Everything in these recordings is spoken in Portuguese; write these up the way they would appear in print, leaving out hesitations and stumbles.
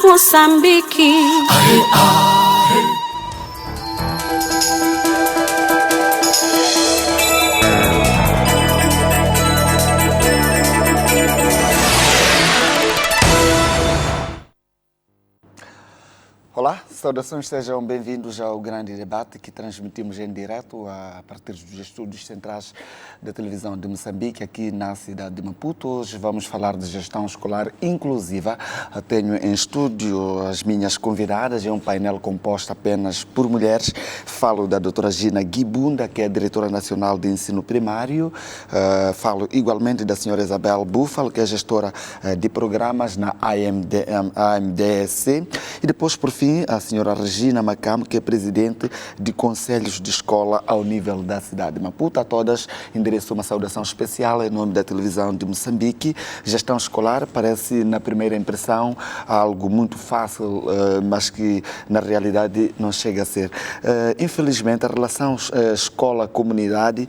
Moçambique. Olá, saudações, sejam bem-vindos ao grande debate que transmitimos em direto a partir dos estúdios centrais da televisão de Moçambique, aqui na cidade de Maputo. Hoje vamos falar de gestão escolar inclusiva. Tenho em estúdio as minhas convidadas, é um painel composto apenas por mulheres. Falo da doutora Gina Guibunda, que é a diretora nacional de ensino primário. Falo igualmente da senhora Isabel Búfalo, que é gestora de programas na AMDSC. E depois, por fim, a senhora Regina Macamo, que é presidente de conselhos de escola ao nível da cidade de Maputo. A todas endereço uma saudação especial em nome da televisão de Moçambique. Gestão escolar parece, na primeira impressão, algo muito fácil, mas que na realidade não chega a ser. Infelizmente, a relação escola-comunidade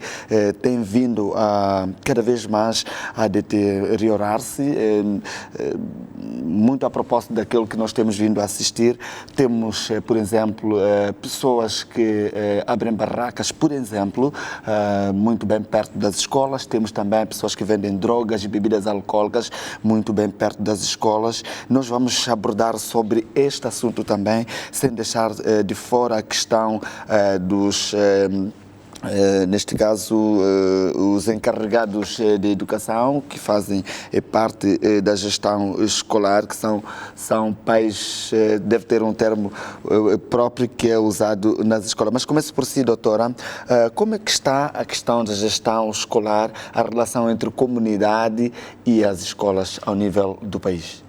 tem vindo a cada vez mais a deteriorar-se, muito a propósito daquilo que nós temos vindo a assistir. Temos, por exemplo, pessoas que abrem barracas, por exemplo, muito bem perto das escolas. Temos também pessoas que vendem drogas e bebidas alcoólicas muito bem perto das escolas. Nós vamos abordar sobre este assunto também, sem deixar de fora a questão dos... neste caso, os encarregados de educação, que fazem parte da gestão escolar, que são pais, deve ter um termo próprio que é usado nas escolas. Mas comece por si, doutora. Como é que está a questão da gestão escolar, a relação entre comunidade e as escolas ao nível do país?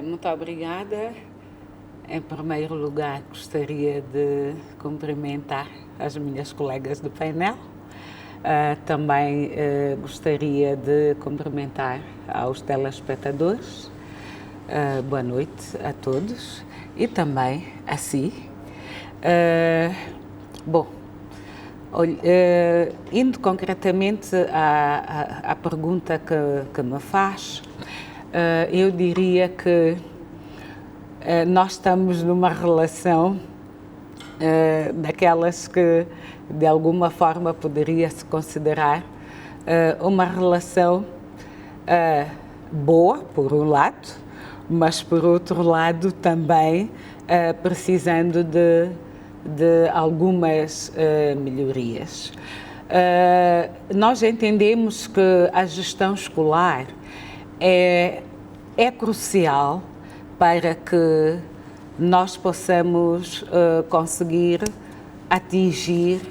Muito obrigada. Em primeiro lugar, gostaria de cumprimentar as minhas colegas do painel. Também gostaria de cumprimentar aos telespectadores. Boa noite a todos e também a si. Indo concretamente à pergunta que me faz, eu diria que nós estamos numa relação daquelas que, de alguma forma, poderia-se considerar uma relação boa, por um lado, mas, por outro lado, também precisando de algumas melhorias. Nós entendemos que a gestão escolar é crucial para que nós possamos conseguir atingir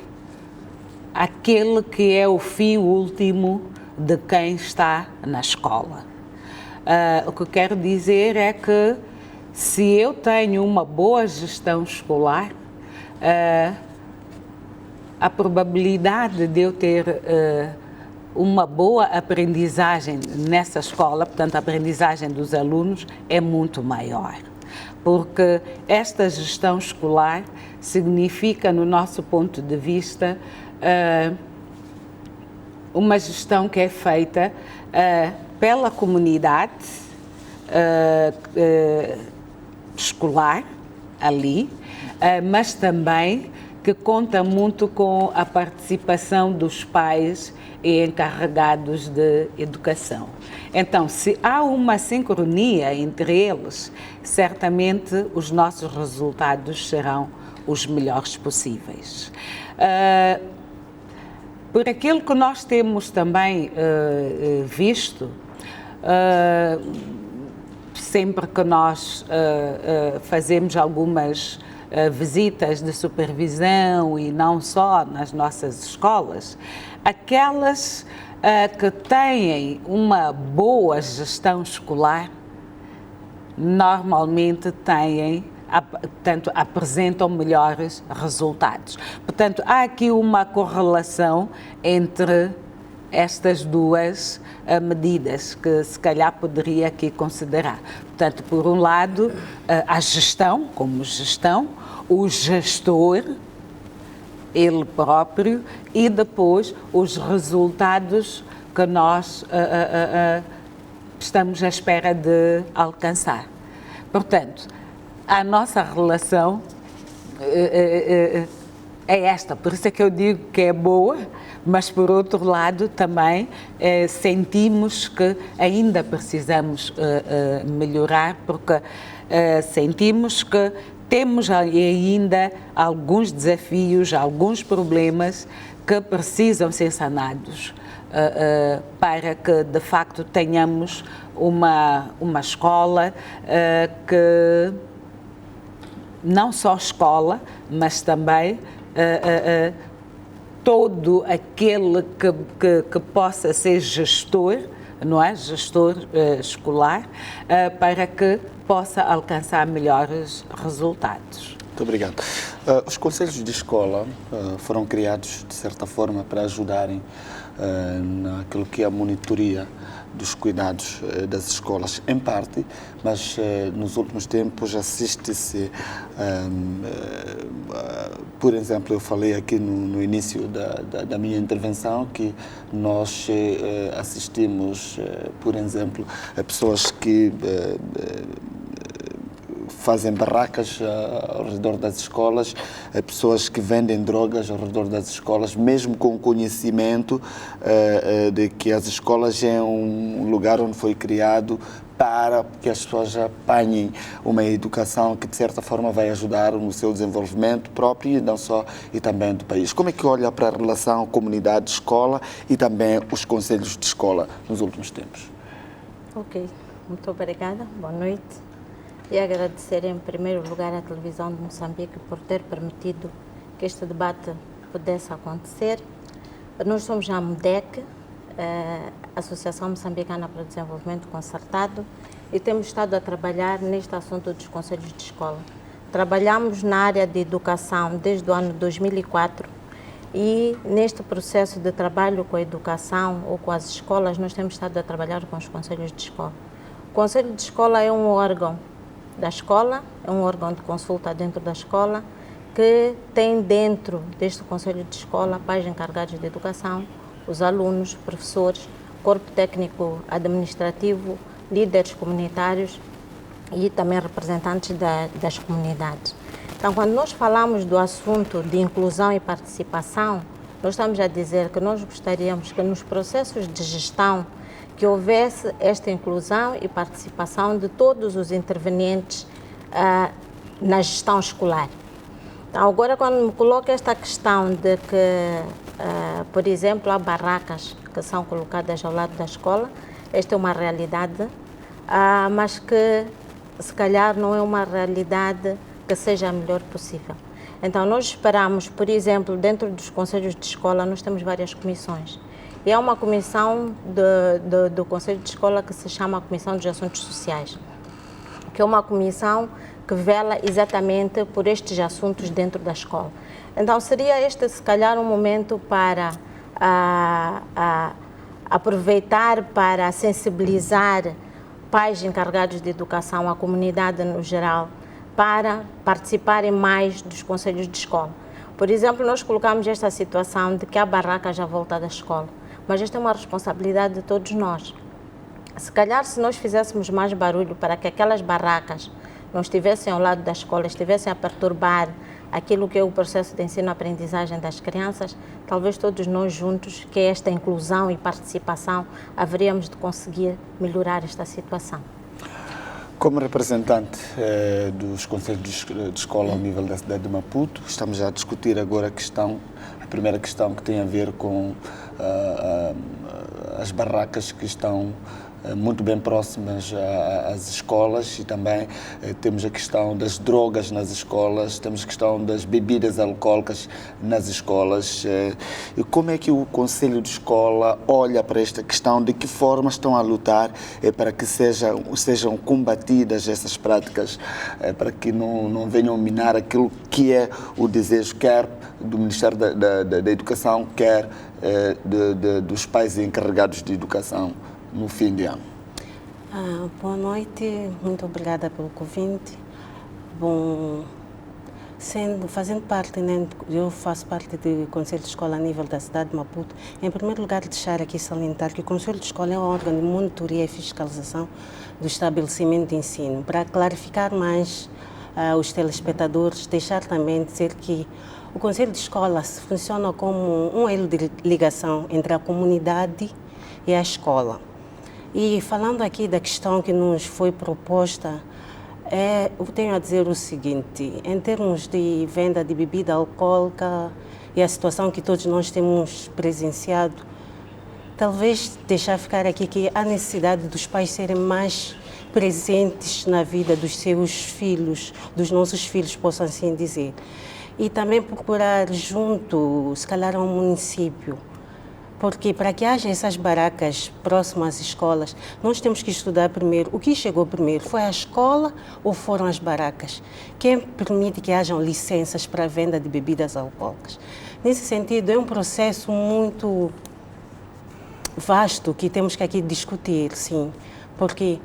aquele que é o fim último de quem está na escola. O que quero dizer é que se eu tenho uma boa gestão escolar, a probabilidade de eu ter uma boa aprendizagem nessa escola, portanto, a aprendizagem dos alunos é muito maior. Porque esta gestão escolar significa, no nosso ponto de vista, uma gestão que é feita pela comunidade escolar ali, mas também que conta muito com a participação dos pais e encarregados de educação. Então, se há uma sincronia entre eles, certamente os nossos resultados serão os melhores possíveis. Por aquilo que nós temos também visto, sempre que nós fazemos algumas visitas de supervisão e não só nas nossas escolas, aquelas que têm uma boa gestão escolar normalmente portanto, apresentam melhores resultados. Portanto, há aqui uma correlação entre estas duas medidas que se calhar poderia aqui considerar. Portanto, por um lado, a gestão, como gestão, o gestor, ele próprio, e depois os resultados que nós estamos à espera de alcançar. Portanto, a nossa relação é esta, por isso é que eu digo que é boa, mas por outro lado também sentimos que ainda precisamos melhorar, porque sentimos que temos ainda alguns desafios, alguns problemas que precisam ser sanados para que de facto tenhamos uma escola que não só escola, mas também todo aquele que possa ser gestor, não é? Gestor escolar, para que possa alcançar melhores resultados. Muito obrigado. Os conselhos de escola foram criados, de certa forma, para ajudarem naquilo que é a monitoria dos cuidados das escolas, em parte, mas nos últimos tempos assiste-se, por exemplo, eu falei aqui no início da minha intervenção que nós assistimos, por exemplo, a pessoas que fazem barracas ao redor das escolas, pessoas que vendem drogas ao redor das escolas, mesmo com o conhecimento de que as escolas é um lugar onde foi criado para que as pessoas apanhem uma educação que de certa forma vai ajudar no seu desenvolvimento próprio e não só, e também do país. Como é que olha para a relação comunidade-escola e também os conselhos de escola nos últimos tempos? Ok, muito obrigada, boa noite. E agradecer em primeiro lugar à televisão de Moçambique por ter permitido que este debate pudesse acontecer. Nós somos a AMDEC, Associação Moçambicana para o Desenvolvimento Concertado, e temos estado a trabalhar neste assunto dos conselhos de escola. Trabalhamos na área de educação desde o ano 2004 e neste processo de trabalho com a educação ou com as escolas, nós temos estado a trabalhar com os conselhos de escola. O conselho de escola é um órgão da escola, é um órgão de consulta dentro da escola, que tem dentro deste conselho de escola pais encarregados de educação, os alunos, professores, corpo técnico administrativo, líderes comunitários e também representantes das comunidades. Então, quando nós falamos do assunto de inclusão e participação, nós estamos a dizer que nós gostaríamos que nos processos de gestão que houvesse esta inclusão e participação de todos os intervenientes na gestão escolar. Então, agora, quando me coloca esta questão de que, por exemplo, há barracas que são colocadas ao lado da escola, esta é uma realidade, mas que, se calhar, não é uma realidade que seja a melhor possível. Então, nós esperamos, por exemplo, dentro dos conselhos de escola, nós temos várias comissões. E há uma comissão do Conselho de Escola que se chama a Comissão dos Assuntos Sociais, que é uma comissão que vela exatamente por estes assuntos dentro da escola. Então, seria este, se calhar, um momento para aproveitar para sensibilizar pais encarregados de educação, a comunidade no geral, para participarem mais dos conselhos de escola. Por exemplo, nós colocamos esta situação de que há barracas à volta da escola, mas esta é uma responsabilidade de todos nós. Se calhar, se nós fizéssemos mais barulho para que aquelas barracas não estivessem ao lado da escola, estivessem a perturbar aquilo que é o processo de ensino-aprendizagem das crianças, talvez todos nós juntos, que é esta inclusão e participação, haveríamos de conseguir melhorar esta situação. Como representante dos conselhos de escola ao nível da cidade de Maputo, estamos a discutir agora a primeira questão que tem a ver com as barracas que estão muito bem próximas às escolas, e também temos a questão das drogas nas escolas, temos a questão das bebidas alcoólicas nas escolas. E como é que o Conselho de Escola olha para esta questão? De que forma estão a lutar para que sejam combatidas essas práticas, para que não venham minar aquilo que é o desejo, quer do Ministério da Educação, quer dos pais encarregados de educação no fim de ano? Boa noite, muito obrigada pelo convite. Bom, Fazendo parte, né, eu faço parte do Conselho de Escola a nível da cidade de Maputo. Em primeiro lugar, deixar aqui salientar que o Conselho de Escola é um órgão de monitoria e fiscalização do estabelecimento de ensino. Para clarificar mais os telespectadores, deixar também dizer que o Conselho de Escola funciona como um elo de ligação entre a comunidade e a escola. E falando aqui da questão que nos foi proposta, eu tenho a dizer o seguinte, em termos de venda de bebida alcoólica e a situação que todos nós temos presenciado, talvez deixar ficar aqui que há necessidade dos pais serem mais presentes na vida dos seus filhos, dos nossos filhos, posso assim dizer. E também procurar junto, se calhar, ao município, porque para que haja essas barracas próximas às escolas, nós temos que estudar primeiro o que chegou primeiro, foi a escola ou foram as barracas? Quem permite que hajam licenças para a venda de bebidas alcoólicas? Nesse sentido, é um processo muito vasto que temos que aqui discutir, sim, porque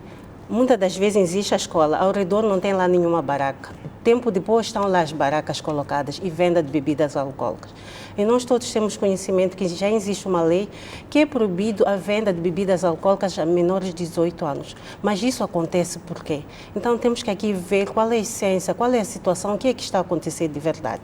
muitas das vezes existe a escola, ao redor não tem lá nenhuma barraca. Tempo depois estão lá as barracas colocadas e venda de bebidas alcoólicas. E nós todos temos conhecimento que já existe uma lei que é proibido a venda de bebidas alcoólicas a menores de 18 anos. Mas isso acontece por quê? Então temos que aqui ver qual é a essência, qual é a situação, o que é que está acontecendo de verdade.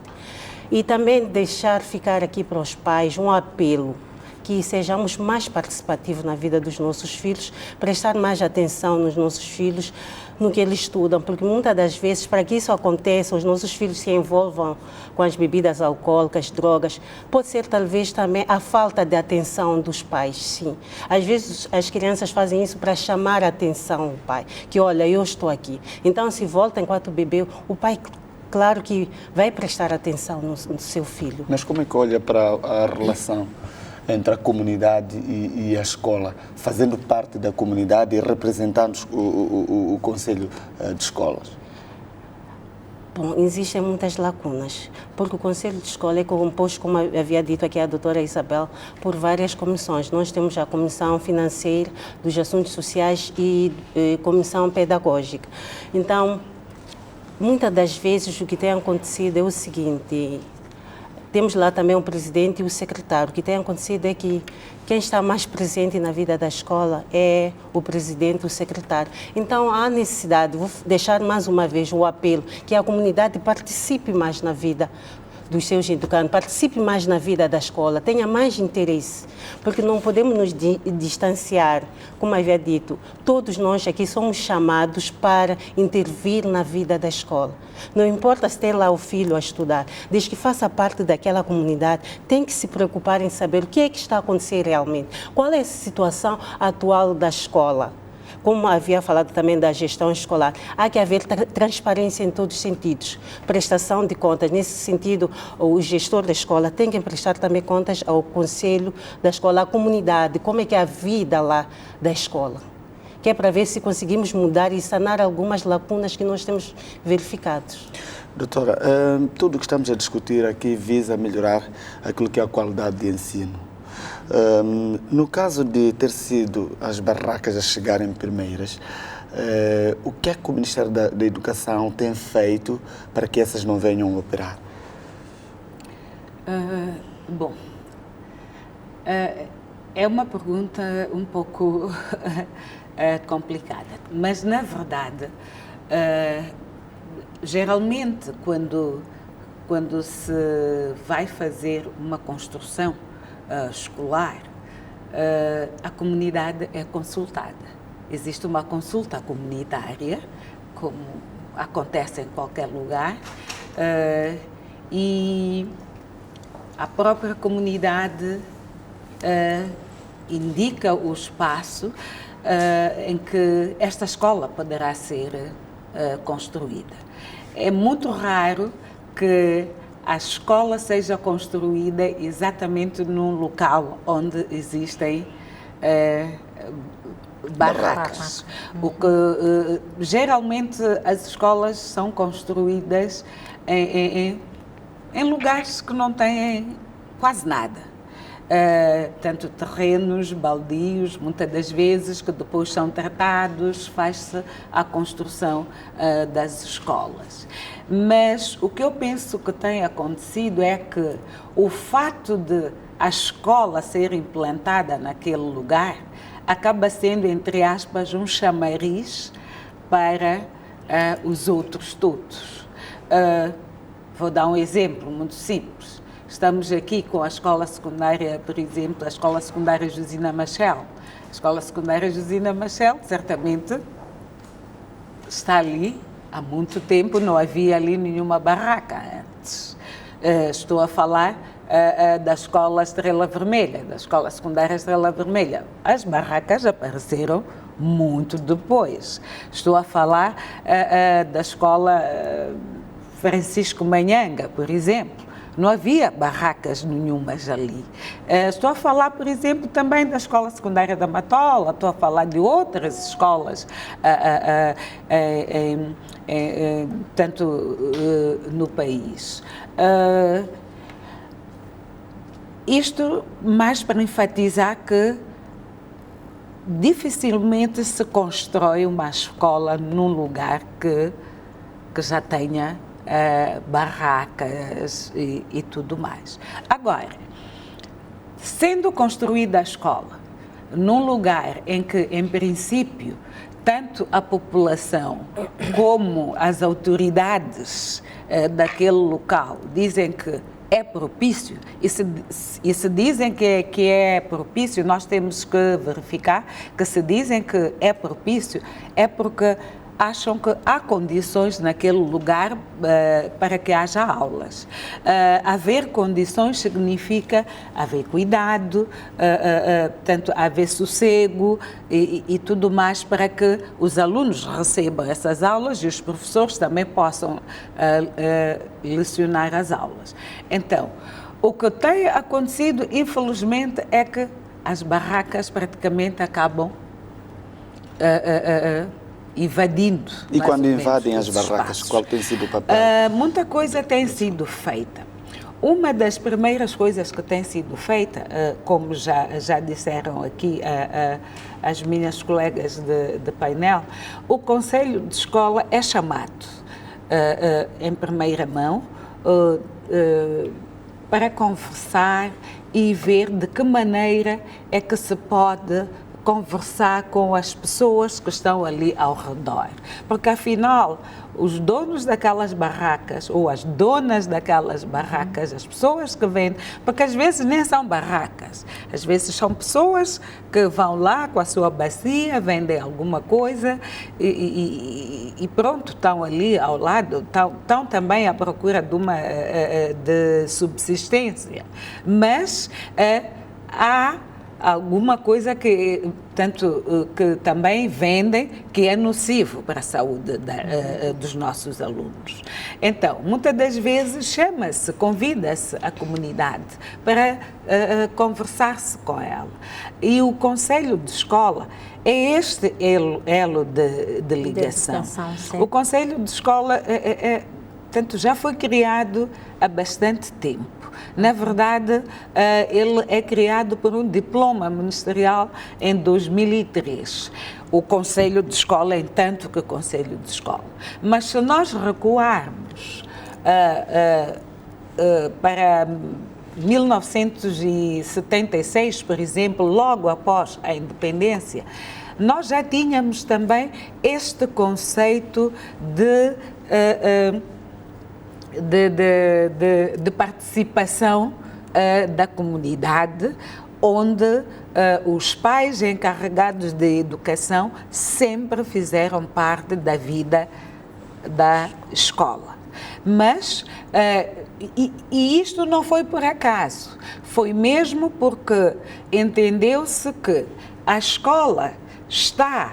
E também deixar ficar aqui para os pais um apelo, que sejamos mais participativos na vida dos nossos filhos, prestar mais atenção nos nossos filhos, no que eles estudam, porque muitas das vezes, para que isso aconteça, os nossos filhos se envolvam com as bebidas alcoólicas, drogas, pode ser talvez também a falta de atenção dos pais, sim. Às vezes as crianças fazem isso para chamar a atenção do pai, que olha, eu estou aqui. Então, se volta enquanto bebeu, o pai, claro que vai prestar atenção no seu filho. Mas como é que olha para a relação entre a comunidade e a escola, fazendo parte da comunidade e representando o Conselho de Escolas? Bom, existem muitas lacunas, porque o Conselho de Escola é composto, como havia dito aqui a doutora Isabel, por várias comissões. Nós temos a Comissão Financeira, dos Assuntos Sociais e Comissão Pedagógica. Então, muitas das vezes o que tem acontecido é o seguinte: temos lá também o presidente e o secretário. O que tem acontecido é que quem está mais presente na vida da escola é o presidente e o secretário. Então, há necessidade, vou deixar mais uma vez o apelo, que a comunidade participe mais na vida dos seus educandos, participe mais na vida da escola, tenha mais interesse, porque não podemos nos distanciar, como havia dito, todos nós aqui somos chamados para intervir na vida da escola. Não importa se tem lá o filho a estudar, desde que faça parte daquela comunidade, tem que se preocupar em saber o que é que está acontecendo realmente, qual é a situação atual da escola. Como havia falado também da gestão escolar, há que haver transparência em todos os sentidos, prestação de contas. Nesse sentido, o gestor da escola tem que prestar também contas ao conselho da escola, à comunidade, como é que é a vida lá da escola, que é para ver se conseguimos mudar e sanar algumas lacunas que nós temos verificados. Doutora, tudo o que estamos a discutir aqui visa melhorar aquilo que é a qualidade de ensino. No caso de ter sido as barracas a chegarem primeiras, o que é que o Ministério da Educação tem feito para que essas não venham a operar? Bom, é uma pergunta um pouco complicada, mas na verdade, geralmente quando se vai fazer uma construção escolar, a comunidade é consultada. Existe uma consulta comunitária, como acontece em qualquer lugar, e a própria comunidade indica o espaço em que esta escola poderá ser construída. É muito raro que a escola seja construída exatamente num local onde existem barracas. O que, geralmente as escolas são construídas em lugares que não têm quase nada. tanto terrenos baldios, muitas das vezes, que depois são tratados, faz-se a construção das escolas. Mas o que eu penso que tem acontecido é que o fato de a escola ser implantada naquele lugar acaba sendo, entre aspas, um chamariz para os outros todos. Vou dar um exemplo muito simples. Estamos aqui com a escola secundária, por exemplo, a escola secundária Josina Machel. A escola secundária Josina Machel, certamente, está ali há muito tempo, não havia ali nenhuma barraca antes. Estou a falar da escola Estrela Vermelha, da escola secundária Estrela Vermelha. As barracas apareceram muito depois. Estou a falar da escola Francisco Manhanga, por exemplo. Não havia barracas nenhumas ali. Estou a falar, por exemplo, também da escola secundária da Matola, estou a falar de outras escolas, tanto no país. Isto mais para enfatizar que dificilmente se constrói uma escola num lugar que já tenha barracas e tudo mais. Agora, sendo construída a escola num lugar em que, em princípio, tanto a população como as autoridades daquele local dizem que é propício, e se dizem que é propício, nós temos que verificar que se dizem que é propício, é porque acham que há condições naquele lugar para que haja aulas. Haver condições significa haver cuidado, portanto, haver sossego e tudo mais para que os alunos recebam essas aulas e os professores também possam lecionar as aulas. Então, o que tem acontecido, infelizmente, é que as barracas praticamente acabam invadindo. E quando invadem as barracas, qual tem sido o papel? Muita coisa tem sido feita. Uma das primeiras coisas que tem sido feita, como já disseram aqui as minhas colegas de painel, o Conselho de Escola é chamado em primeira mão para conversar e ver de que maneira é que se pode conversar com as pessoas que estão ali ao redor. Porque, afinal, os donos daquelas barracas, ou as donas daquelas barracas, as pessoas que vendem, porque às vezes nem são barracas, às vezes são pessoas que vão lá com a sua bacia, vendem alguma coisa e pronto, estão ali ao lado, estão também à procura de subsistência. Mas há alguma coisa que também vendem que é nocivo para a saúde dos nossos alunos. Então, muitas das vezes convida-se a comunidade para conversar-se com ela. E o Conselho de Escola é este elo de ligação. O Conselho de Escola já foi criado há bastante tempo. Na verdade, ele é criado por um diploma ministerial em 2003. O Conselho de Escola, entanto que Conselho de Escola. Mas se nós recuarmos para 1976, por exemplo, logo após a independência, nós já tínhamos também este conceito de participação da comunidade, onde os pais encarregados de educação sempre fizeram parte da vida da escola. Mas, e isto não foi por acaso, foi mesmo porque entendeu-se que a escola está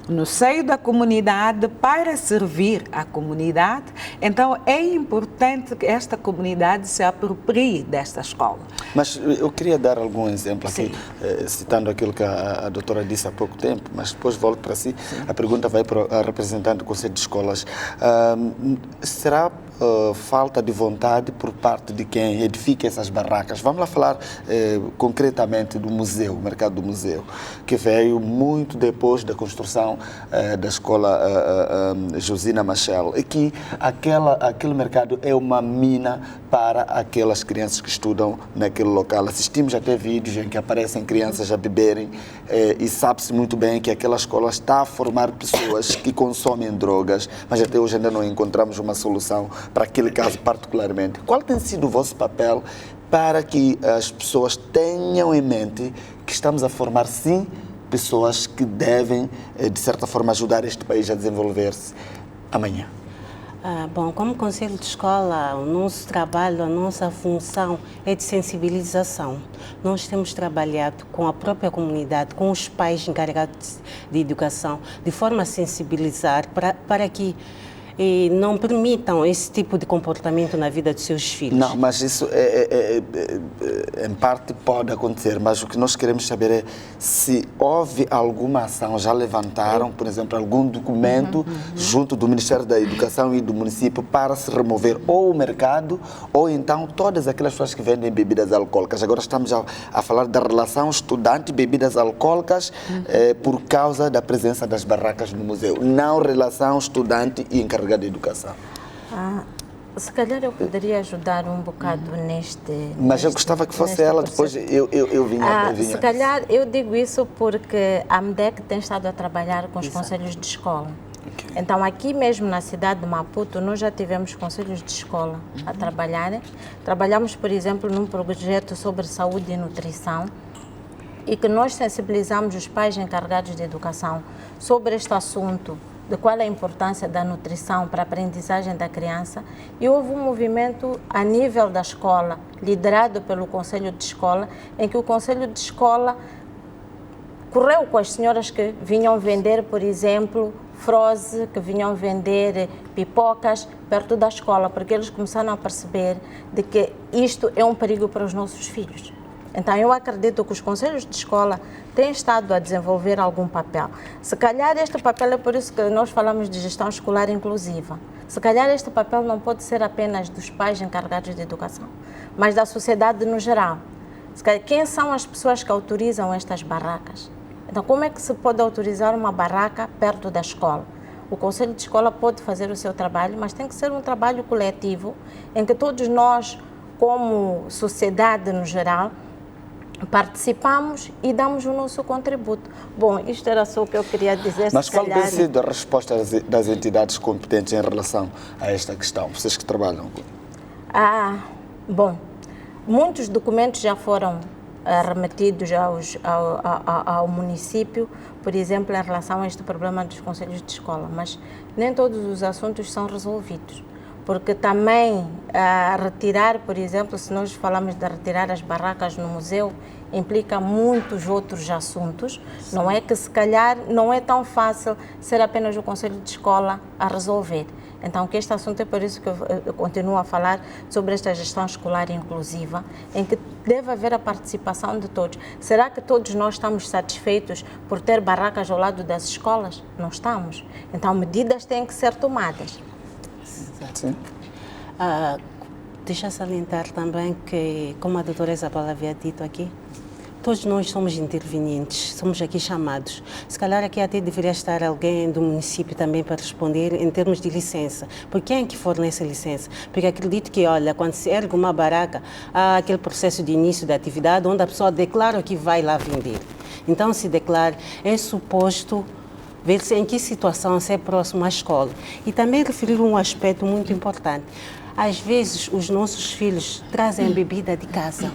no seio da comunidade para servir a comunidade, então é importante que esta comunidade se aproprie desta escola. Mas eu queria dar algum exemplo aqui, citando aquilo que a doutora disse há pouco tempo, mas depois volto para si. Sim. A pergunta vai para a representante do Conselho de Escolas. Será falta de vontade por parte de quem edifica essas barracas. Vamos lá falar concretamente do museu, o mercado do museu, que veio muito depois da construção da escola Josina Machel. Aqui, aquele mercado é uma mina para aquelas crianças que estudam naquele local. Assistimos até vídeos em que aparecem crianças a beberem e sabe-se muito bem que aquela escola está a formar pessoas que consomem drogas, mas até hoje ainda não encontramos uma solução para aquele caso particularmente. Qual tem sido o vosso papel para que as pessoas tenham em mente que estamos a formar, sim, pessoas que devem, de certa forma, ajudar este país a desenvolver-se amanhã? Bom, como Conselho de Escola, o nosso trabalho, a nossa função é de sensibilização. Nós temos trabalhado com a própria comunidade, com os pais encarregados de educação, de forma a sensibilizar para que não permitam esse tipo de comportamento na vida dos seus filhos. Não, mas isso em parte pode acontecer, mas o que nós queremos saber é se houve alguma ação, já levantaram, por exemplo, algum documento junto do Ministério da Educação e do município para se remover ou o mercado ou então todas aquelas pessoas que vendem bebidas alcoólicas. Agora estamos a falar da relação estudante-bebidas alcoólicas por causa da presença das barracas no museu, não relação estudante e encarregado de educação. Se calhar eu poderia ajudar um bocado neste... Mas eu gostava que fosse ela, depois eu vinha. Se calhar eu digo isso porque a MEDEC tem estado a trabalhar com os conselhos de escola. Okay. Então aqui mesmo na cidade de Maputo nós já tivemos conselhos de escola a trabalhar. Trabalhamos, por exemplo, num projeto sobre saúde e nutrição e que nós sensibilizamos os pais encarregados de educação sobre este assunto, de qual é a importância da nutrição para a aprendizagem da criança, e houve um movimento a nível da escola, liderado pelo Conselho de Escola, em que o Conselho de Escola correu com as senhoras que vinham vender, por exemplo, froze, que vinham vender pipocas perto da escola, porque eles começaram a perceber de que isto é um perigo para os nossos filhos. Então, eu acredito que os conselhos de escola têm estado a desenvolver algum papel. Se calhar este papel, é por isso que nós falamos de gestão escolar inclusiva. Se calhar este papel não pode ser apenas dos pais encarregados de educação, mas da sociedade no geral. Se calhar, quem são as pessoas que autorizam estas barracas? Então, como é que se pode autorizar uma barraca perto da escola? O conselho de escola pode fazer o seu trabalho, mas tem que ser um trabalho coletivo, em que todos nós, como sociedade no geral, participamos e damos o nosso contributo. Bom, isto era só o que eu queria dizer. Mas qual tem sido a resposta das entidades competentes em relação a esta questão? Vocês que trabalham? Bom, muitos documentos já foram remetidos ao município, por exemplo, em relação a este problema dos conselhos de escola, mas nem todos os assuntos são resolvidos. Porque também retirar, por exemplo, se nós falamos de retirar as barracas no museu, implica muitos outros assuntos. Sim. Não é que se calhar não é tão fácil ser apenas o Conselho de Escola a resolver. Então, que este assunto é por isso que eu continuo a falar sobre esta gestão escolar inclusiva, em que deve haver a participação de todos. Será que todos nós estamos satisfeitos por ter barracas ao lado das escolas? Não estamos. Então, medidas têm que ser tomadas. Sim. Deixa salientar também que, como a doutora Isabela havia dito aqui, todos nós somos intervenientes, somos aqui chamados. Se calhar aqui até deveria estar alguém do município também para responder em termos de licença. Por quem é que fornece a licença? Porque acredito que, olha, quando se ergue uma barraca, há aquele processo de início da atividade onde a pessoa declara que vai lá vender. Então, se declara, é suposto ver-se em que situação se é próximo à escola. E também referir um aspecto muito importante. Às vezes, os nossos filhos trazem bebida de casa,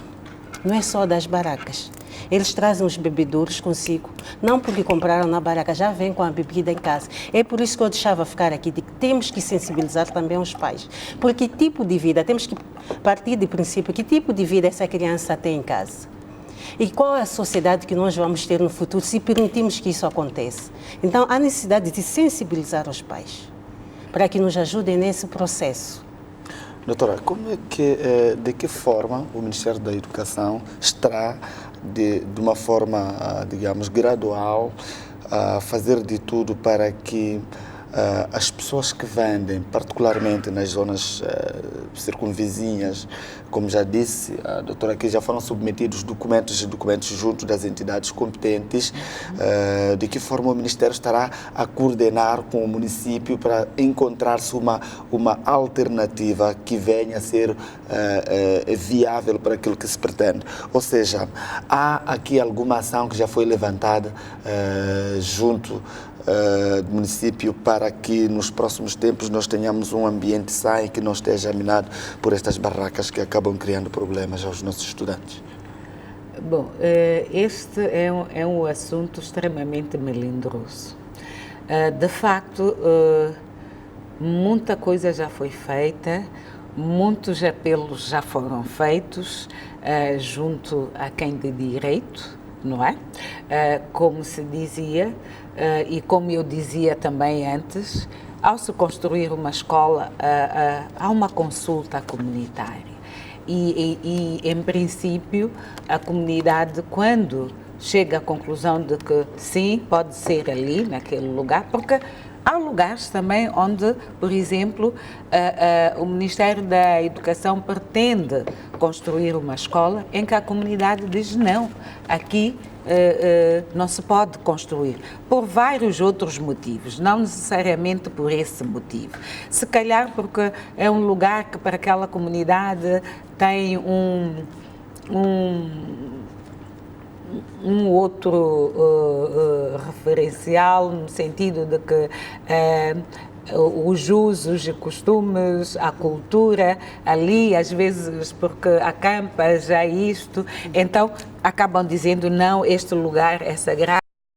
não é só das barracas. Eles trazem os bebedouros consigo, não porque compraram na barraca, já vêm com a bebida em casa. É por isso que eu deixava ficar aqui, de que temos que sensibilizar também os pais. Porque tipo de vida, temos que partir do princípio, que tipo de vida essa criança tem em casa? E qual é a sociedade que nós vamos ter no futuro se permitirmos que isso aconteça? Então, há necessidade de sensibilizar os pais para que nos ajudem nesse processo. Doutora, de que forma o Ministério da Educação estará, de uma forma, digamos, gradual, a fazer de tudo para que as pessoas que vendem, particularmente nas zonas circunvizinhas, como já disse a doutora aqui, já foram submetidos documentos junto das entidades competentes. De que forma o Ministério estará a coordenar com o município para encontrar-se uma alternativa que venha a ser viável para aquilo que se pretende? Ou seja, há aqui alguma ação que já foi levantada junto do município para que nos próximos tempos nós tenhamos um ambiente sã e que não esteja minado por estas barracas que acabam criando problemas aos nossos estudantes? Bom, este é um assunto extremamente melindroso. De facto, muita coisa já foi feita, muitos apelos já foram feitos junto a quem de direito, não é? Como se dizia, e como eu dizia também antes, ao se construir uma escola, há uma consulta comunitária. E, em princípio, a comunidade, quando chega à conclusão de que sim, pode ser ali, naquele lugar, porque há lugares também onde, por exemplo, o Ministério da Educação pretende construir uma escola em que a comunidade diz não, aqui não se pode construir, por vários outros motivos, não necessariamente por esse motivo. Se calhar porque é um lugar que para aquela comunidade tem um outro referencial, no sentido de que os usos e costumes, a cultura ali, às vezes porque acampa já isto, então acabam dizendo não, este lugar é sagrado.